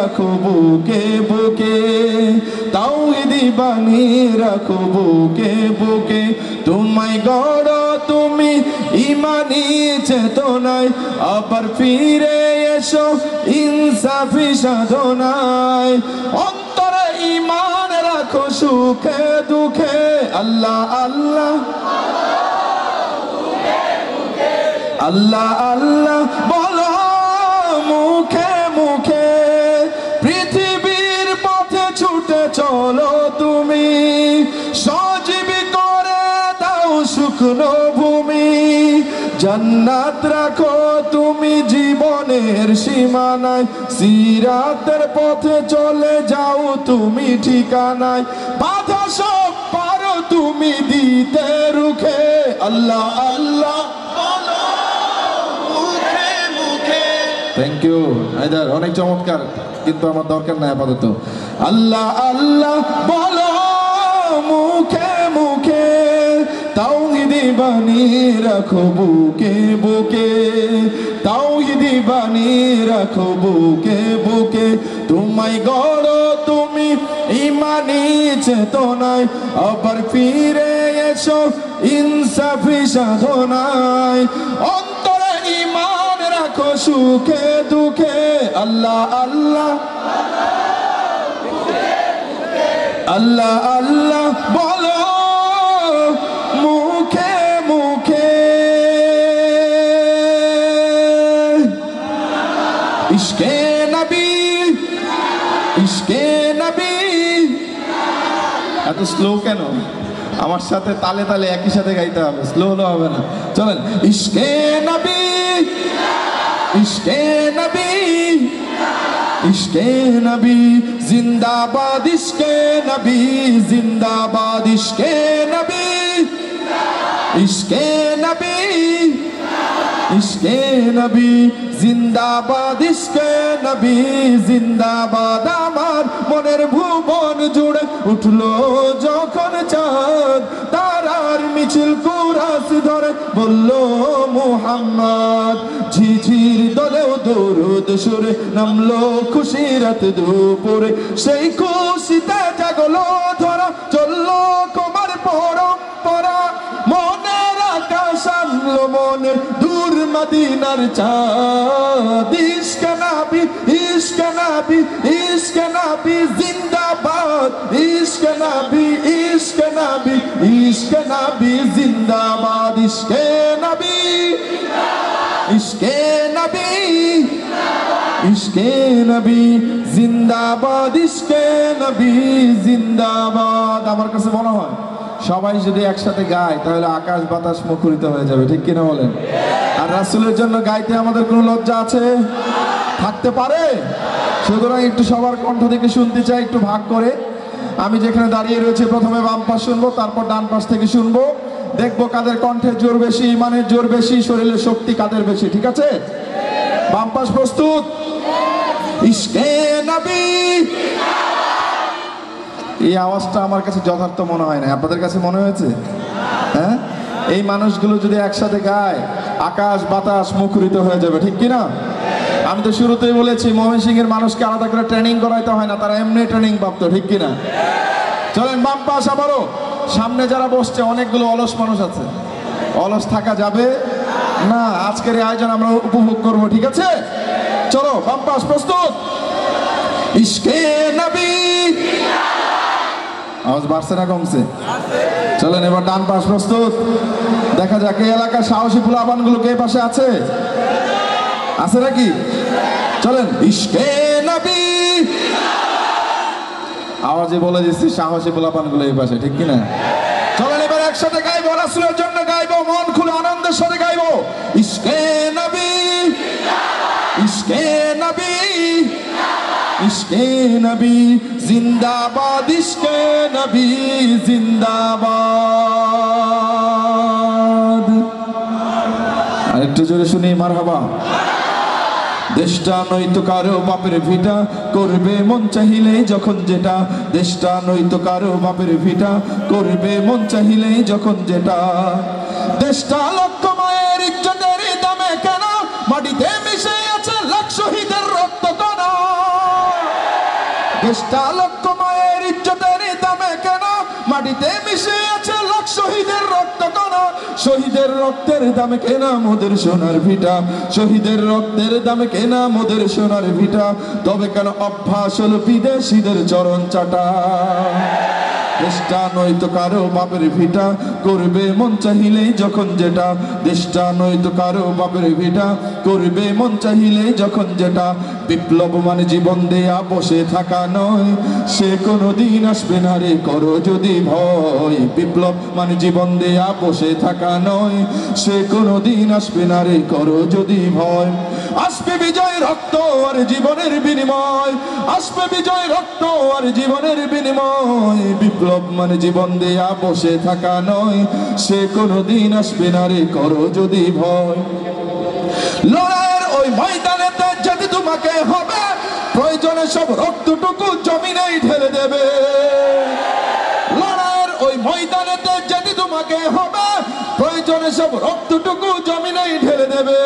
রাখো বুকে বুকে, তাওহীদি বাণী রাখো বুকে বুকে। তোমায় গড় তুমি ইমানি চেতনায়, আবার ফিরে এসো ইনসাফি সাধনায়। অন্তরে ঈমান রাখো সুখে দুঃখে, আল্লাহ আল্লাহ আল্লাহ আল্লাহ বলো মুখে মুখে। পৃথিবীর পথে ছুটে চলো তুমি, সজীবী করে দাও শুকনো ভূমি। জান্নাত রাখো তুমি জীবনের সীমানায়, সিরাতের পথে চলে যাও তুমি ঠিকানায়। বাধা সব পারো তুমি দিতে রুখে, আল্লাহ আল্লাহ বলো মুখে মুখে। থ্যাংক ইউ হায়দার, অনেক চমৎকার, কিন্তু আমার দরকার নাই আপাতত। আল্লাহ আল্লাহ বলো মুখে মুখে, তাওহীদি বাণী রাখো বুকে বুকে, তাওহীদি বাণী রাখো বুকে বুকে। তোমায় গড় তুমি ইমানি চেতনায়, আবার ফিরে এসো ইনসাফি সাধনায়। অন্তরে ঈমান রাখো সুখে দুঃখে, আল্লাহ আল্লাহ আল্লাহ আল্লাহ বলো মুখে মুখে। ইশকে নবী ইশকে নবী। এত স্লো কেন? আমার সাথে তালে তালে একই সাথে গাইতে হবে, স্লো হলে হবে না। চলেন। ইশকে নবী ইশকে নবী ইশকে নবী জিন্দাবাদ, ইশকে নবী জিন্দাবাদ, ইশকে নবী ইশকে নবী ইশকে নবী জিন্দাবাদ, ইশকে নবী জিন্দাবাদ। আমার মনের ভুবন জুড়ে উঠলো যখন চাঁদ, তারার মিছিল কুরাস ধরে বলল মুহাম্মদ। ঝিঝির দলেও দরুদ সুরে নামলো খুশি রাত দুপুরে, সেই খুশিতে জাগলো ধরা চললো কুমার পরম্পরা। মনের আকাশ আনলো মনের দূর মদিনার চাঁদ। ইশকে নবী ইশকে নবী ইশকে নবী জিন্দাবাদ, ইশকে নবী ইশকে নবী ইশকে নবী জিন্দাবাদ, ইশকে নবী ইশকে নবী ইশকে নবী জিন্দাবাদ, ইশকে নবী জিন্দাবাদ। আমার কাছে মনে হয় সবাই যদি একসাথে গায় তাহলে আকাশ বাতাস মুখরিত হয়ে যাবে, ঠিক কিনা বলেন? আর রাসূলের জন্য গাইতে আমাদের কোনো লজ্জা আছে? থাকতে পারে? সুতরাং একটু সবার কণ্ঠ থেকে শুনতে চাই, একটু ভাগ করে। আমি যেখানে দাঁড়িয়ে রয়েছে প্রথমে বাম পাশ শুনবো, তারপর ডান পাশ থেকে শুনবো। দেখবো কাদের কণ্ঠের জোর বেশি, ইমানের জোর বেশি, শরীরের শক্তি কাদের বেশি। ঠিক আছে? বাম পাশ প্রস্তুত? ইশকে নবী। এই আওয়াজটা আমার কাছে যথার্থ মনে হয় না, আপনাদের কাছে মনে হয়েছে? হ্যাঁ, এই মানুষগুলো যদি একসাথে গায় আকাশ বাতাস মুখরিত হয়ে যাবে, ঠিক কিনা? আমি তো শুরুতেই বলেছি ময়মনসিংহের মানুষকে আলাদা করে ট্রেনিং করাইতে হয় না, তারা এমনি ট্রেনিং প্রাপ্ত, ঠিক কিনা? চলেন বাম পাশ আবারও। সামনে যারা বসছে অনেকগুলো অলস মানুষ আছে, অলস থাকা যাবে না। আজকের এই আয়োজন আমরা উপভোগ করব, ঠিক আছে? চলো বাম পাশ প্রস্তুত? ইশকে নবী। আওয়াজ বাড়ছে না কমছে? চলেন এবার ডান পাশ প্রস্তুত? দেখা যাক এই এলাকার সাহসী পোলাপানগুলো কে পাশে আছে, আছে নাকি? চলেন। ইশকে নবী। আওয়াজে বলে দিচ্ছি সাহসী পোলাপানগুলো এই পাশে, ঠিক কিনা? চলেন এবার একসাথে গাইবো, রাসূলের জন্য গাইবো, মন খুলে আনন্দের সাথে গাইবো। ইশকে নবী ইশকে নবী ইশকে নবী জিন্দাবাদ, ইশকে নবী জিন্দাবাদ। আরেকটু জোরে শুনি মারহাবা। দেশটা নয়তো কারো বাপের ভিটা, করবে মন চাহিলেই যখন যেটা। দেশটা নয়তো কারো বাপের ভিটা, করবে মন চাহিলেই যখন যেটা। দেশটা লক্ষ মায়ের ইজ্জতের দামে কেন, মাটিতে মিশে আছে লাখ শহীদের রক্ত কণা। দেশটা লক্ষ মায়ের ইজ্জতের দামে কেন মাটিতে মিশে আছে লাখ শহীদের রক্ত কণা শহীদের রক্তের দামে কেনা মোদের সোনার ভিটা শহীদের রক্তের দামে কেনা মোদের সোনার ভিটা তবে কেন অভ্যাস হলো বিদেশিদের চরণ চাটা দেশটা নয়তো কারো বাপের ভিটা করবে মন চাহিলেই যখন যেটা দেশটা নয়তো কারো বাপের ভিটা করবে মন চাহিলেই যখন যেটা বিপ্লব মানে জীবন দেয়া বসে থাকা নয় সে কোনোদিন আসবে না রে করো যদি ভয় বিপ্লব মানে জীবন দেয়া বসে থাকা নয় সে কোনোদিন আসবে না রে করো যদি ভয় আসবে বিজয় রক্ত আর জীবনের বিনিময় আসবে বিজয় রক্ত আর জীবনের বিনিময় বিপ্লব মানে জীবন দেয়া বসে থাকা নয় সে কোনোদিন আসবে না রে করো যদি ভয় লড়াইয়ের ওই ময়দানেতে যদি তোমাকে হবে প্রয়োজনে সব রক্তটুকু জমিনেই ঢেলে দেবে লড়াইয়ের ওই ময়দানেতে যদি তোমাকে হবে প্রয়োজনে সব রক্তটুকু জমিনেই ঢেলে দেবে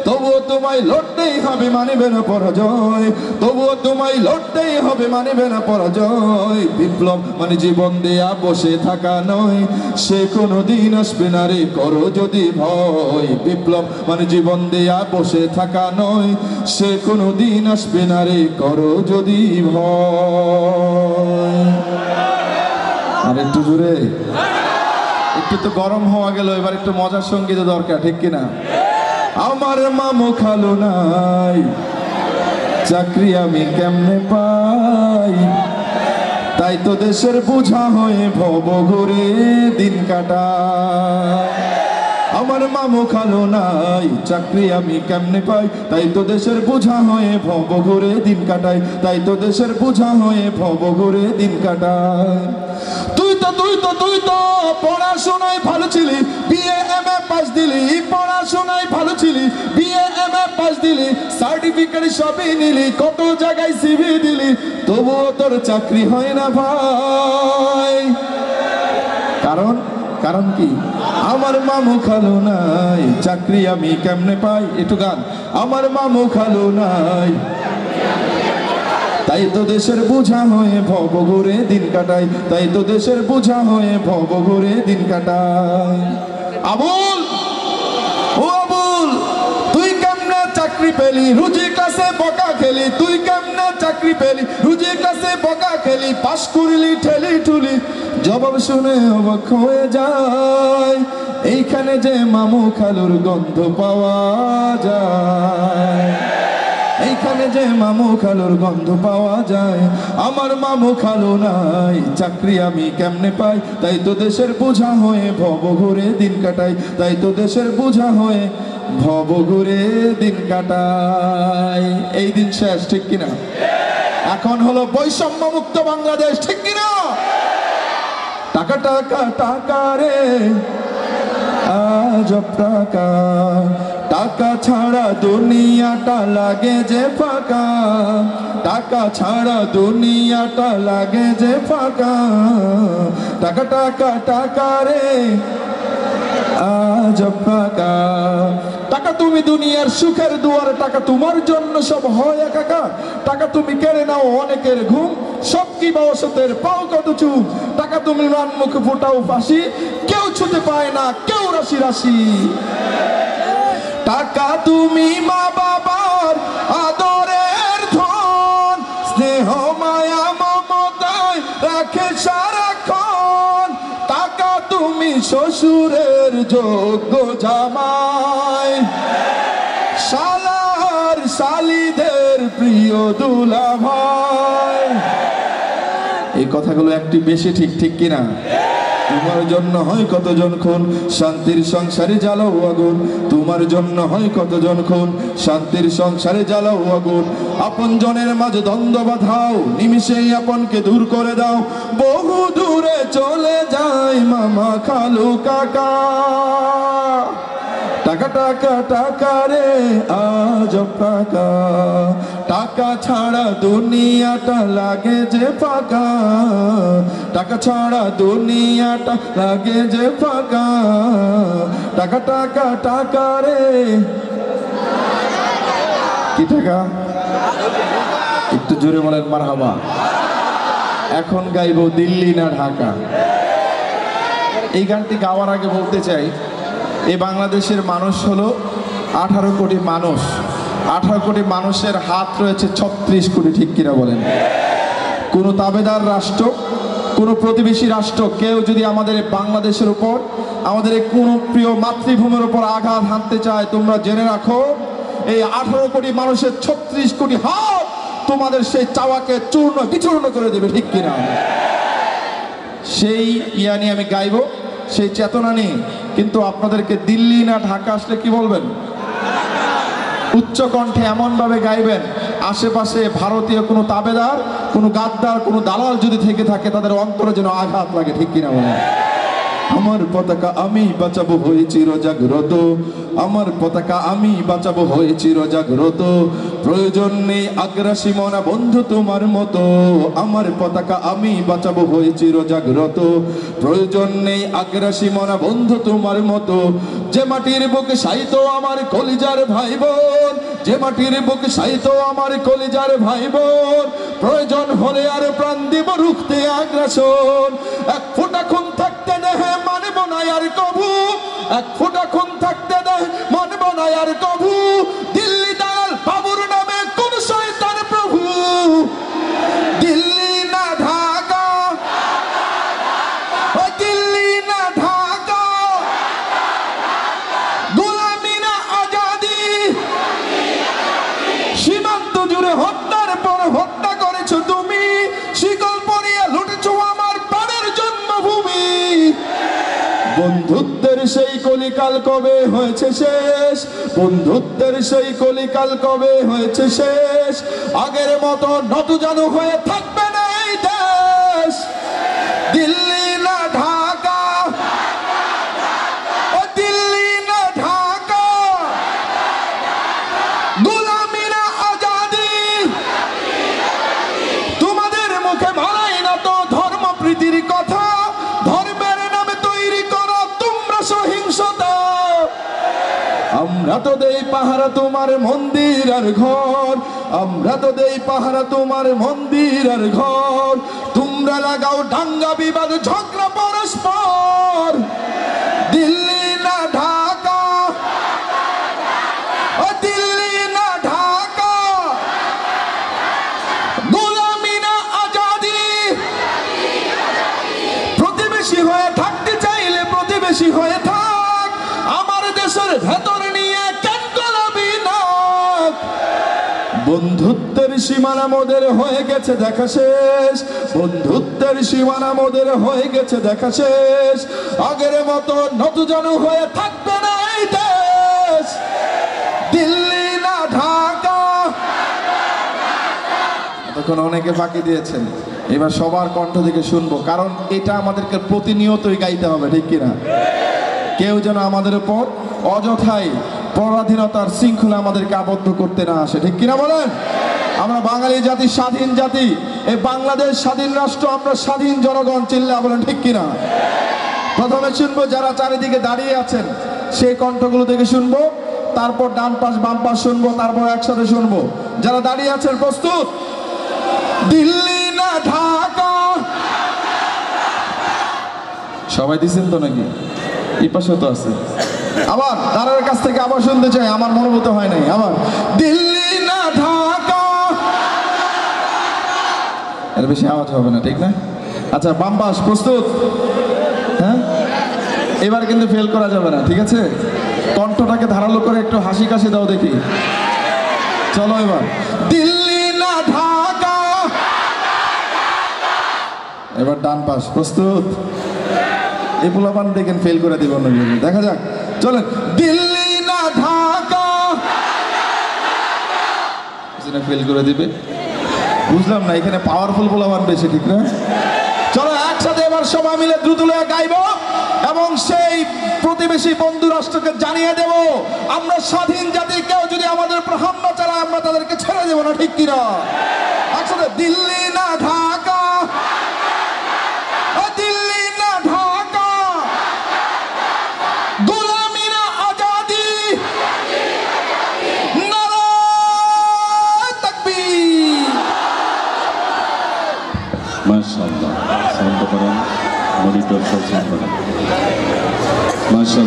তবুও তোমায় লড়তেই হবে মানিবে না পরাজয় তবুও তোমায় লড়তেই হবে মানিবে না পরাজয় বিপ্লব মানে জীবন দেয়া বসে থাকা নয় সে কোনোদিন আসবে না রে করো যদি ভয় বিপ্লব মানে জীবন দেয়া বসে থাকা নয় সে কোনোদিন আসবে না রে করো যদি ভয় আর একটু জোরে একটু তো গরম হওয়া গেল এবার একটু মজার সঙ্গীত দরকার ঠিক কিনা আমার মামু খালু নাই চাকরি আমি কেমনে পাই তাই তো দেশের বোঝা হয়ে ভব ঘুরে দিন কাটাই আমার মামু খালু নাই চাকরি আমি কেমনে পাই তাই তো দেশের বোঝা হয়ে ভব ঘুরে দিন কাটাই তাই তো দেশের বোঝা হয়ে ভব ঘুরে দিন কাটাই তুই তো পড়াশোনায় ভালো ছিলি বিএ এমএ পাস দিলি পড়াশোনায় ভালো ছিলি বিএ এমএ পাস দিলি সার্টিফিকেট সবই নিলি কত জায়গায় সিভি দিলি তবুও তোর চাকরি হয় না ভাই কারণ কি আমার মামু খালু নাই চাকরি আমি কেমনে পাই একটু গান আমার মামু খালু নাই তাই তো দেশের বোঝা হয়ে ভব ঘুরে দিন কাটাই তাই তো দেশের বোঝা হয়ে ভব ঘুরে দিন কাটাই আবুল ও আবুল তুই কেমনে চাকরি পেলি রুজি ক্লাসে বকা খেলি তুই কেমনে চাকরি পেলি রুজি ক্লাসে বকা খেলি পাস করলি ঠেলি ঠুলি জবাব শুনে অবাক হয়ে যায় এইখানে যে মামু খালুর গন্ধ পাওয়া যায় এইখানে যে মামু খালুর গন্ধ পাওয়া যায় আমার মামু খালু নাই চাকরি আমি কেমনে পাই তাই তো দেশের বোঝা হয়ে ভব ঘুরে দিন কাটাই তাই তো দেশের বোঝা হয়ে ভব ঘুরে দিন কাটাই এই দিন শেষ ঠিক কিনা এখন হলো বৈষম্য মুক্ত বাংলাদেশ ঠিক কিনা টাকা টাকা টাকা রে আজব টাকা টাকা ছাড়া দুনিয়াটা লাগে যে ফাঁকা টাকা ছাড়া দুনিয়াটা লাগে যে ফাঁকা টাকা টাকা টাকা রে আজব টাকা টাকা তুমি দুনিয়ার সুখের দুয়ার টাকা তোমার জন্য সব হয় একাকার টাকা তুমি কেড়ে নাও অনেকের ঘুম সব কি বাসতের পাও কত চুপ টাকা তুমি রান মুখে ফোটাও ফাঁসি কেউ ছুতে পায় না কেউ রাশি রাশি টাকা তুমি মা বাবার আদরের ধন স্নেহ মায়া মমতায় রাখে সারাক্ষণ টাকা তুমি শ্বশুরের যোগ্য জামাই শালার শালিদের প্রিয় দুলা ভাই এই কথাগুলো একটি বেশি ঠিক ঠিক কিনা তোমার জন্য হয় কতজন খুন শান্তির সংসারে জ্বালাও আগুন তোমার জন্য হয় কতজন খুন শান্তির সংসারে জ্বালাও আগুন আপন জনের মাঝে দ্বন্দ্ব বাঁধাও নিমিষেই আপনকে দূর করে দাও বহু দূরে চলে যায় মামা খালু কাকা টাকা টাকা টাকা রে আজব টাকা টাকা ছাড়া দুনিয়াটা লাগে যে ফাঁকা টাকা ছাড়া দুনিয়াটা লাগে যে ফাঁকা টাকা টাকা টাকা রে কি টাকা একটু জোরে বলেন মারহাবা এখন গাইব দিল্লি না ঢাকা। এই গানটি গাওয়ার আগে বলতে চাই, এই বাংলাদেশের মানুষ হলো 18 কোটি মানুষ। 18 কোটি মানুষের হাত রয়েছে 36 কোটি, ঠিক কিনা বলেন? কোনো তাবেদার রাষ্ট্র, কোনো প্রতিবেশী রাষ্ট্র কেউ যদি আমাদের বাংলাদেশের উপর, আমাদের কোনো প্রিয় মাতৃভূমির উপর আঘাত হানতে চায়, তোমরা জেনে রাখো এই 18 কোটি মানুষের 36 কোটি হাত তোমাদের সেই চাওয়াকে চূর্ণ বিচূর্ণ করে দেবে, ঠিক কিনা? সেই ইয়া নিয়ে আমি গাইব, সেই চেতনা নিয়ে। কিন্তু আপনাদেরকে দিল্লি না ঢাকা আসলে কি বলবেন? উচ্চ কণ্ঠে এমনভাবে গাইবেন আশেপাশে ভারতীয় কোনো তাবেদার, কোনো গাদ্দার, কোনো দালাল যদি থেকে থাকে তাদের অন্তরে যেন আঘাত লাগে, ঠিক কিনা বলেন? আমার পতাকা আমি বাঁচাবো হয়ে চিরজাগ্রত, আমার পতাকা আমি বাঁচাবো হয়ে চিরজাগ্রত, প্রয়োজন নেই আগ্রাসী মনা বন্ধু তোমার মতো, আমার পতাকা আমি বাঁচাবো হয়ে চিরজাগ্রত, প্রয়োজন নেই আগ্রাসী মনা বন্ধু তোমার মতো, যে মাটির বুকে সাইত আমার কলিজার ভাই বোন, যে মাটির বুকে সাইত আমার কলিজার ভাই বোন, প্রয়োজন হলে আর প্রাণ দিব রুখতে আগ্রাসন, এক ফোঁটা খুন থাকতে দেহে মানব না আর কভু, এক ফোঁটা খুন থাকতে দেহ মানব না আর কভু, দিল্লি দালাল বাবুর নামে কোন শয়তান প্রভু, দিল্লি না ঢাকা, দিল্লি না ঢাকা, গোলামি না আজাদি, সীমান্ত জুড়ে হত্যার পর হত্যা করেছো তুমি, শিকল পরিয়ে লুটেছো আমার প্রাণের জন্মভূমি, বন্ধুত্বের সেই কলিকাল কবে হয়েছে শেষ, বন্ধুত্বের সেই কলিকাল কবে হয়েছে শেষ, আগের মতো নতজানু হয়ে থাকবে না এই দেশ, দিল্লি না ঢাকা, দিল্লি না ঢাকা, গোলামি না আজাদি, তোমাদের মুখে মানায় না তো ধর্মপ্রীতির কথা, ধর্মের নামে তৈরি করো তোমরা সহিংসতা, আমরা তো দেই পাহারা তোমার মন্দির আর ঘর, আমরা তো দেই পাহারা তোমার মন্দির আর ঘর, তোমরা লাগাও দাঙ্গা বিবাদ ঝগড়া পরস্পর, দিল্লি না ঢাকা, দিল্লি না ঢাকা, গোলামি না আজাদি, প্রতিবেশী হয়ে থাকতে চাইলে প্রতিবেশী হয়ে থাক, আমার দেশের ভেতর নিয়ে কেন গোলামি না, বন্ধুত্বের সীমানা মোদের হয়ে গেছে দেখা শেষ, বন্ধুত্বের সীমানা মোদের হয়ে গেছে দেখা শেষ, আগের মতো নতজানু হয়ে থাকবে না এই দেশ, দিল্লি না ঢাকা। তখন অনেকে ফাঁকি দিয়েছেন, এবার সবার কণ্ঠ থেকে শুনবো, কারণ এটা আমাদেরকে প্রতিনিয়তই গাইতে হবে, ঠিক কিনা? কেউ যেন আমাদের উপর অযথাই পরাধীনতার শৃঙ্খলা আমাদেরকে আবদ্ধ করতে না আসে, ঠিক কিনা বলেন? আমরা বাঙালি জাতি, স্বাধীন জাতি, এই বাংলাদেশ স্বাধীন রাষ্ট্র, আমরা স্বাধীন জনগণ, চিল্লা বলেন ঠিক কিনা? প্রথমে শুনবো যারা চারিদিকে দাঁড়িয়ে আছেন সেই কণ্ঠগুলো থেকে শুনবো, তারপর ডান পাশ বাম পাশ শুনবো, তারপর একসাথে শুনবো। যারা দাঁড়িয়ে আছেন প্রস্তুত? দিল্লি না ঢাকা, সবাই দিচ্ছেন তো নাকি? এই পাশেও তো আছে। আবার দাঁড়ার কাছ থেকে আবার শুনতে চাই, আমার মনোভূত হয় নাই। আবার দিল্লি না ঢাকা, এর বেশি আওয়াজ হবে না, ঠিক না? আচ্ছা, বাম পাশ প্রস্তুত? হ্যাঁ, এবার কিন্তু ফেল করা যাবে না, ঠিক আছে? কণ্ঠটাকে ধারালো করে একটু হাসি কাশি দাও দেখি। চলো এবার দিল্লি না ঢাকা, এবার ডান পাশ প্রস্তুত? এই পোলাপান দেখেন ফেল করে দিব অন্য, দেখা যাক। চলেন, দিল্লি না ঢাকা, ফেল করে দিবে, বুঝলাম না, এখানে পাওয়ারফুল পোলাপান বেশি, ঠিক না? চলো একসাথে এবার সবাই মিলে দ্রুত গাইব এবং সেই প্রতিবেশী বন্ধু রাষ্ট্রকে জানিয়ে দেব আমরা স্বাধীন জাতি, কেউ যদি আমাদের উপর হামলা চালায় আমরা তাদেরকে ছেড়ে দেবো না, ঠিক কিনা? একসাথে দিল্লি না ঢাকা, দিল্লি না ঢাকা, গোলামি না আজাদি, নারায়ে তাকবীর। মাশাআল্লাহ সাউন্ড করেন মনিটর সব করেন মাশাআল্লাহ।